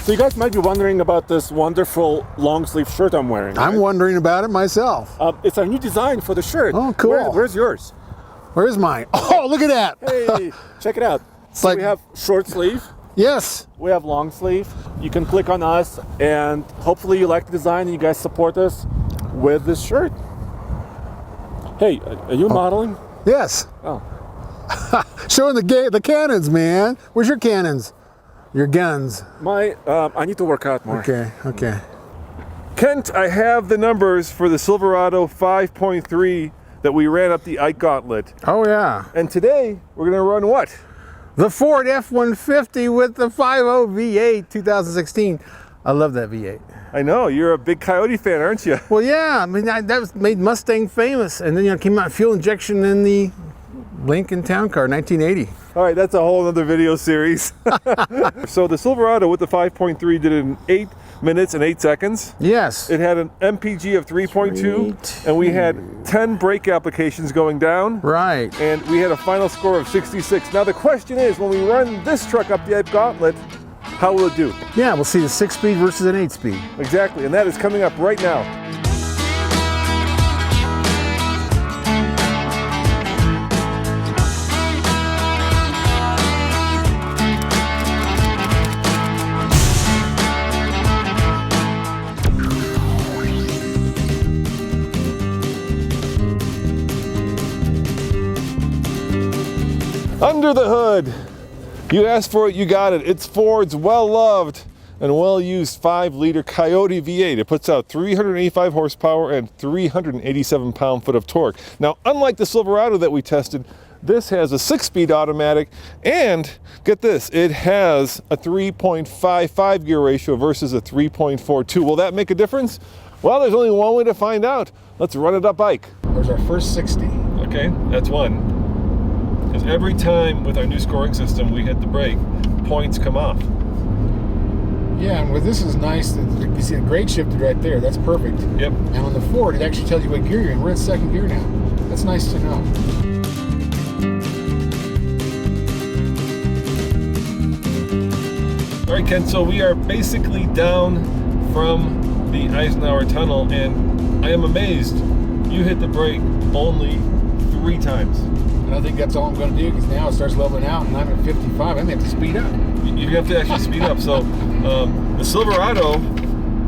So you guys might be wondering about this wonderful long sleeve shirt I'm wearing. I'm right? wondering about it myself. It's our new design for the shirt. Oh, cool. Where's yours? Where's mine? Oh, look at that. Hey, check it out. So like- we have short sleeve. Yes. We have long sleeve. You can click on us, and hopefully you like the design and you guys support us with this shirt. Hey, are you modeling? Yes. Oh. Showing the cannons, man. Where's your cannons? Your guns. I need to work out more. Okay. Kent, I have the numbers for the Silverado 5.3 that we ran up the Ike Gauntlet. Oh, yeah. And today, we're gonna run what? The Ford F-150 with the 5.0 V8 2016. I love that V8. I know, you're a big Coyote fan, aren't you? Well, yeah, I mean, that was made Mustang famous. And then, came out fuel injection in the Lincoln Town Car, 1980. All right, that's a whole other video series. So the Silverado with the 5.3 did it in 8 minutes and 8 seconds. Yes. It had an MPG of 3.2, and we had 10 brake applications going down. Right. And we had a final score of 66. Now the question is, when we run this truck up the Ike Gauntlet, how will it do? Yeah, we'll see the 6-speed versus an 8-speed. Exactly, and that is coming up right now. Under the hood, you asked for it, you got it. It's Ford's well-loved and well-used 5-liter Coyote V8. It puts out 385 horsepower and 387 pound-foot of torque. Now, unlike the Silverado that we tested, this has a 6-speed automatic, and get this, it has a 3.55 gear ratio versus a 3.42. Will that make a difference? Well, there's only one way to find out. Let's run it up Ike. There's our first 60. Okay, that's one. Because every time with our new scoring system we hit the brake, points come off. Yeah, and with this is nice. You see the grade shifted right there. That's perfect. Yep. And on the Ford, it actually tells you what gear you're in. We're in 2nd gear now. That's nice to know. All right, Ken, so we are basically down from the Eisenhower Tunnel, and I am amazed you hit the brake only 3 times. And I think that's all I'm going to do, because now it starts leveling out, and I'm at 55. I'm going to have to speed up. You have to actually speed up. So the Silverado,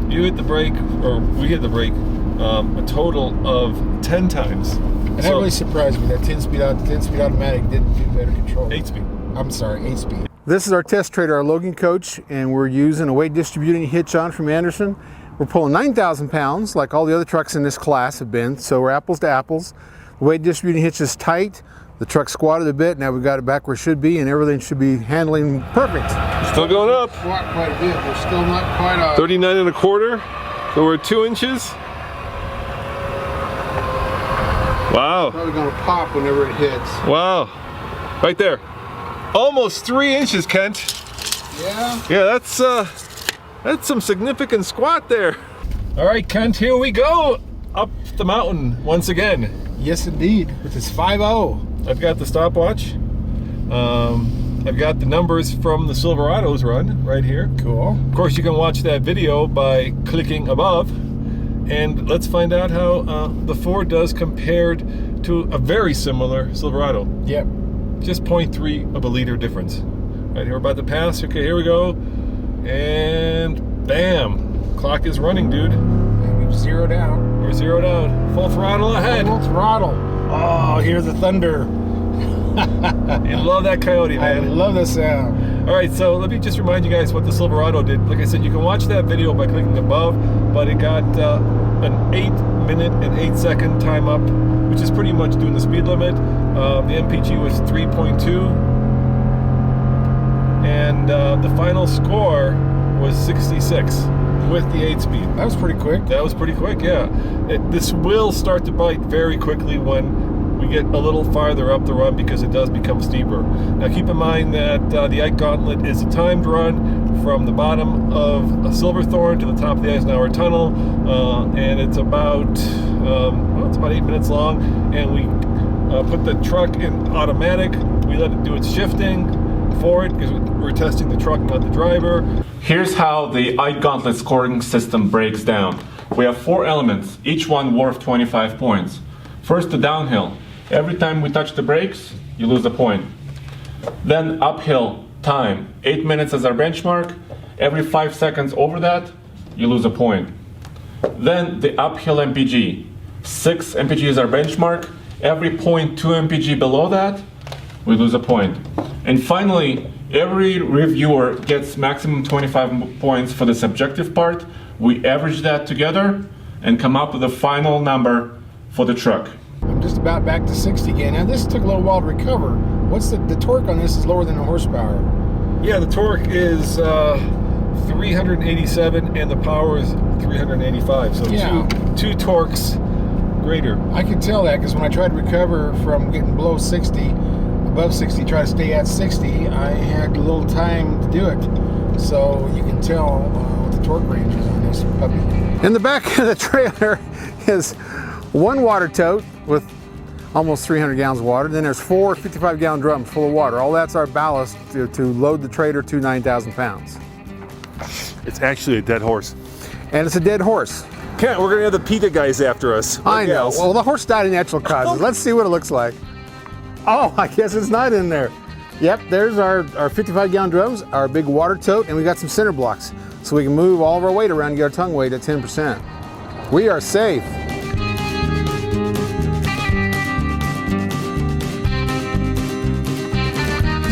you hit the brake, or we hit the brake, a total of 10 times. And that really surprised me. That 10-speed automatic didn't do better control. 8-speed. I'm sorry, 8-speed. This is our test trailer, our Logan Coach, and we're using a weight distributing hitch on from Anderson. We're pulling 9,000 pounds, like all the other trucks in this class have been, so we're apples to apples. The weight distributing hitch is tight. The truck squatted a bit. Now we've got it back where it should be, and everything should be handling perfect. Still going up. Squat quite a bit. We're still not quite up. 39 1/4. So we're 2 inches. Wow. Probably going to pop whenever it hits. Wow. Right there. Almost 3 inches, Kent. Yeah. Yeah, that's some significant squat there. All right, Kent, here we go. Up the mountain once again. Yes, indeed. With this 5.0. I've got the stopwatch. I've got the numbers from the Silverado's run right here. Cool. Of course, you can watch that video by clicking above. And let's find out how the Ford does compared to a very similar Silverado. Yep. Just 0.3 of a liter difference. Right here, we're about to pass. Okay, here we go. And bam. Clock is running, dude. And we've zeroed out. We're zeroed out. Full throttle ahead. Full throttle. Oh, here's the thunder. You love that Coyote, man. I love the sound. All right, so let me just remind you guys what the Silverado did. Like I said, you can watch that video by clicking above, but it got an 8 minute and 8 second time up, which is pretty much doing the speed limit. The MPG was 3.2, and the final score was 66 with the 8-speed. That was pretty quick. That was pretty quick, yeah. This will start to bite very quickly when we get a little farther up the run, because it does become steeper. Now keep in mind that the Ike Gauntlet is a timed run from the bottom of a Silverthorne to the top of the Eisenhower Tunnel, and it's about 8 minutes long, and we put the truck in automatic. We let it do its shifting, for it because we're testing the truck, not the driver. Here's how the Ike Gauntlet scoring system breaks down. We have 4 elements, each one worth 25 points. First, the downhill. Every time we touch the brakes, you lose a point. Then uphill, time. 8 minutes as our benchmark. Every 5 seconds over that, you lose a point. Then the uphill MPG. 6 MPG is our benchmark. Every 0.2 MPG below that, we lose a point. And finally, every reviewer gets maximum 25 points for the subjective part. We average that together and come up with a final number for the truck. I'm just about back to 60 again. Now this took a little while to recover. What's the torque on this is lower than the horsepower? Yeah, the torque is 387 and the power is 385. So Yeah. two torques greater. I could tell that because when I tried to recover from getting below 60, above 60, try to stay at 60, I had a little time to do it. So you can tell what the torque range is on this puppy. In the back of the trailer is one water tote with almost 300 gallons of water. Then there's 4 55-gallon drums full of water. All that's our ballast to load the trailer to 9,000 pounds. It's actually a dead horse. And it's a dead horse. Kent, we're gonna have the PETA guys after us. I know. Gals. Well, the horse died of natural causes. Let's see what it looks like. Oh, I guess it's not in there. Yep, there's our 55-gallon drums, our big water tote, and we got some center blocks. So we can move all of our weight around and get our tongue weight at 10%. We are safe.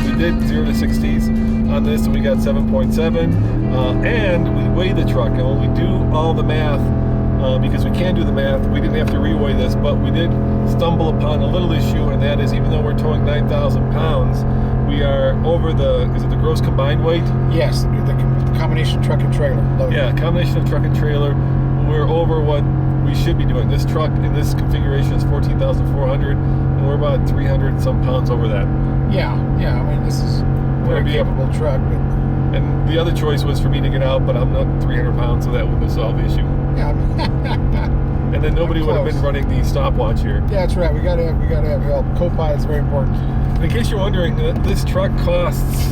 We did 0 to 60s on this, and we got 7.7. And we weighed the truck, and when we do all the math, because we can do the math, we didn't have to reweigh this, but we did stumble upon a little issue, and that is even though we're towing 9,000 pounds, we are over is it the gross combined weight? Yes, the combination truck and trailer. Loaded. Yeah, combination of truck and trailer. We're over what we should be doing. This truck in this configuration is 14,400, and we're about 300 some pounds over that. Yeah. I mean, this is a very capable truck, but And the other choice was for me to get out, but I'm not 300 pounds, so that wouldn't have solved the issue. yeah. And then nobody would have been running the stopwatch here. Yeah, that's right. We gotta have help. Co-pilot's very important. In case you're wondering, this truck costs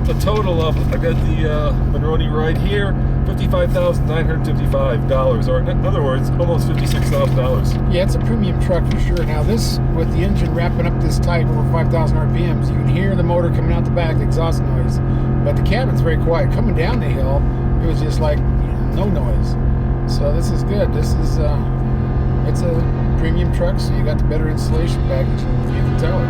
a total of, I got the Monroney right here, $55,955, or in other words, almost $56,000. Yeah, it's a premium truck for sure. Now this, with the engine wrapping up this tight over 5,000 RPMs, you can hear the motor coming out the back, the exhaust noise. But the cabin's very quiet. Coming down the hill, it was just like no noise. So this is good. This is it's a premium truck, so you got the better insulation package. You can tell it.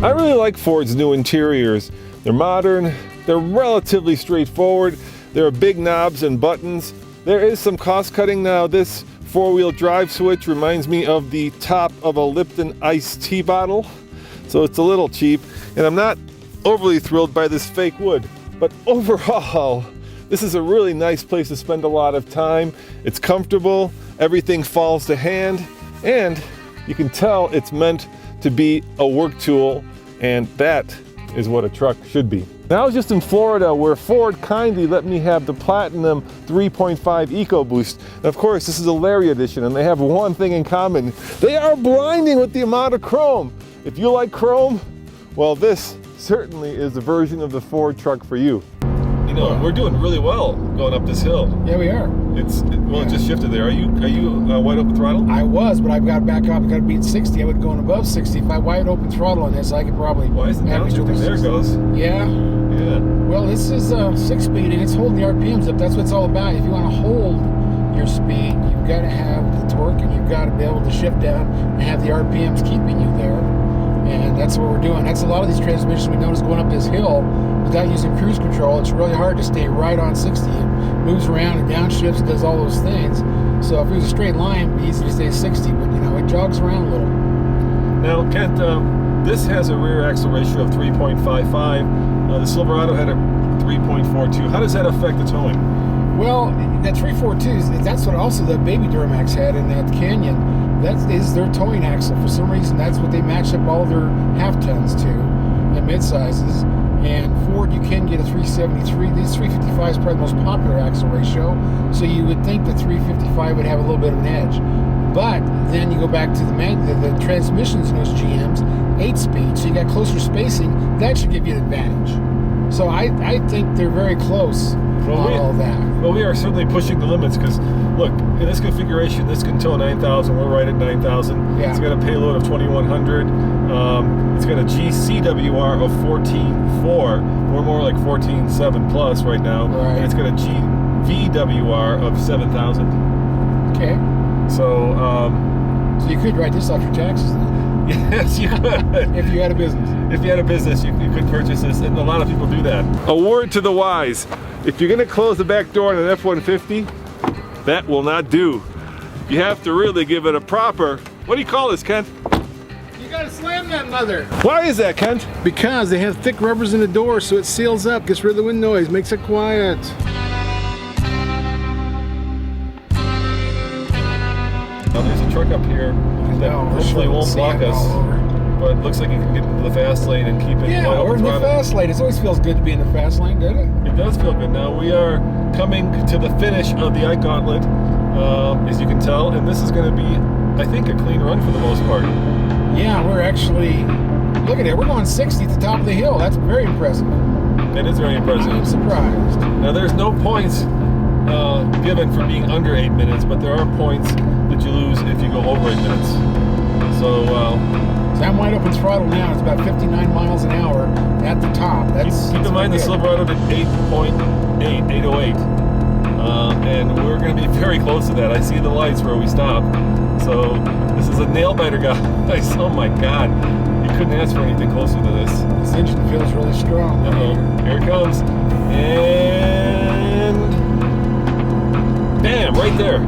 I really like Ford's new interiors. They're modern, they're relatively straightforward, there are big knobs and buttons. There is some cost cutting now. This 4-wheel drive switch reminds me of the top of a Lipton iced tea bottle, so it's a little cheap, and I'm not overly thrilled by this fake wood. But overall, this is a really nice place to spend a lot of time. It's comfortable, everything falls to hand, and you can tell it's meant to be a work tool, and that is what a truck should be. Now I was just in Florida where Ford kindly let me have the Platinum 3.5 EcoBoost. And of course, this is a Larry edition, and they have one thing in common. They are blinding with the amount of chrome. If you like chrome, well, this certainly is a version of the Ford truck for you. You know, we're doing really well going up this hill. Yeah, we are. It just shifted there. Are you wide open throttle? I was, but I've got to back up. I've got to beat 60. I would go above 60. If I wide open throttle on this, I could probably. Why isn't average downshift? over There it 60. goes. Yeah. Yeah. Well, this is 6-speed, and it's holding the RPMs up. That's what it's all about. If you want to hold your speed, you've got to have the torque, and you've got to be able to shift down and have the RPMs keeping you there. And that's what we're doing. That's a lot of these transmissions we notice going up this hill without using cruise control. It's really hard to stay right on 60. It moves around and downshifts and does all those things. So if it was a straight line, it'd be easy to stay 60, but it jogs around a little. Now, Kent, this has a rear axle ratio of 3.55. The Silverado had a 3.42. How does that affect the towing? Well, that 342, that's what also the Baby Duramax had in that Canyon. That is their towing axle. For some reason, that's what they match up all their half tons to and mid sizes. And Ford, you can get a 373. This 355 is probably the most popular axle ratio. So you would think the 355 would have a little bit of an edge. But then you go back to the transmissions in those GMs, 8-speed, so you got closer spacing. That should give you an advantage. So I think they're very close on all that. Well, we are certainly pushing the limits because, look, in this configuration, this can tow 9,000. We're right at 9,000. Yeah. It's got a payload of 2,100. It's got a GCWR of 14.4. We're more like 14.7 plus right now. Right. And it's got a GVWR of 7,000. Okay. So, So you could write this off your taxes then, yes, you could. if you had a business. If you had a business, you could purchase this, and a lot of people do that. A word to the wise: if you're going to close the back door on an F-150, that will not do. You have to really give it a proper, what do you call this, Kent? You gotta slam that mother. Why is that, Kent? Because they have thick rubbers in the door, so it seals up, gets rid of the wind noise, makes it quiet. Now there's a truck up here that hopefully won't block us, but it looks like you can get into the fast lane and keep it wide we're open in the throttle. fast lane. It always feels good to be in the fast lane, doesn't it? It does feel good. Now we are coming to the finish of the Ike Gauntlet, as you can tell, and this is going to be, I think, a clean run for the most part. Yeah, we're actually, look at it, we're going 60 at the top of the hill. That's very impressive. It is very impressive. I'm surprised. Now there's no points given for being under 8 minutes, but there are points that you lose if you go over 8 minutes. So So I'm wide open throttle now. It's about 59 miles an hour at the top. keep in mind the Silverado did 8.8, 808. And we're going to be very close to that. I see the lights where we stop. So this is a nail biter, guys. Oh my God. You couldn't ask for anything closer to this. This engine feels really strong. Uh-oh. Here it comes. And bam, right there.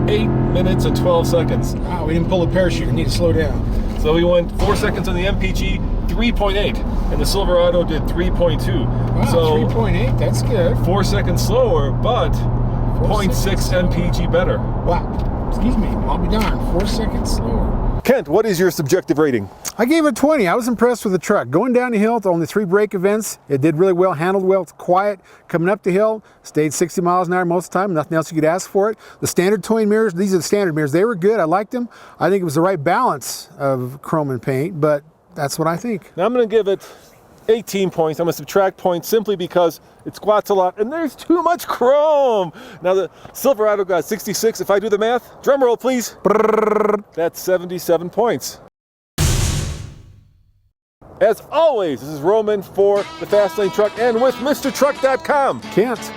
8 minutes and 12 seconds. Wow, we didn't pull a parachute. We need to slow down. So we went 4 seconds on the MPG, 3.8, and the Silverado did 3.2. Wow, so 3.8, that's good. 4 seconds slower, but 0.6 MPG better. Wow, excuse me, I'll be darned. 4 seconds slower. Kent, what is your subjective rating? I gave it 20. I was impressed with the truck. Going down the hill, it's only 3 brake events. It did really well, handled well, it's quiet. Coming up the hill, stayed 60 miles an hour most of the time. Nothing else you could ask for it. The standard towing mirrors, these are the standard mirrors. They were good. I liked them. I think it was the right balance of chrome and paint, but that's what I think. Now I'm going to give it 18 points. I'm going to subtract points simply because it squats a lot and there's too much chrome. Now the Silverado got 66. If I do the math, drum roll please. That's 77 points. As always, this is Roman for the Fastlane Truck and with MrTruck.com. Kent.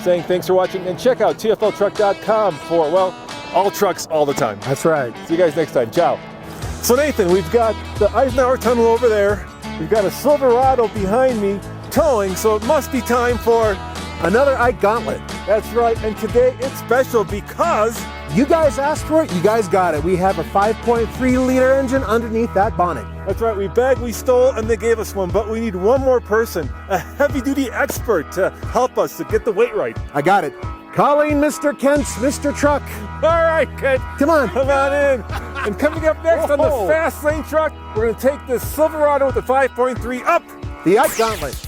Saying thanks for watching and check out TFLTruck.com for, well, all trucks all the time. That's right. See you guys next time. Ciao. So Nathan, we've got the Eisenhower Tunnel over there. We've got a Silverado behind me towing, so it must be time for another Ike Gauntlet. That's right, and today it's special because you guys asked for it, you guys got it. We have a 5.3 liter engine underneath that bonnet. That's right, we begged, we stole, and they gave us one, but we need one more person, a heavy-duty expert to help us to get the weight right. I got it. Calling Mr. Kent's Mr. Truck. All right, Kent. Come on. Come on in. And coming up next on the Fast Lane Truck, we're going to take this Silverado with the 5.3 up the Ike Gauntlet.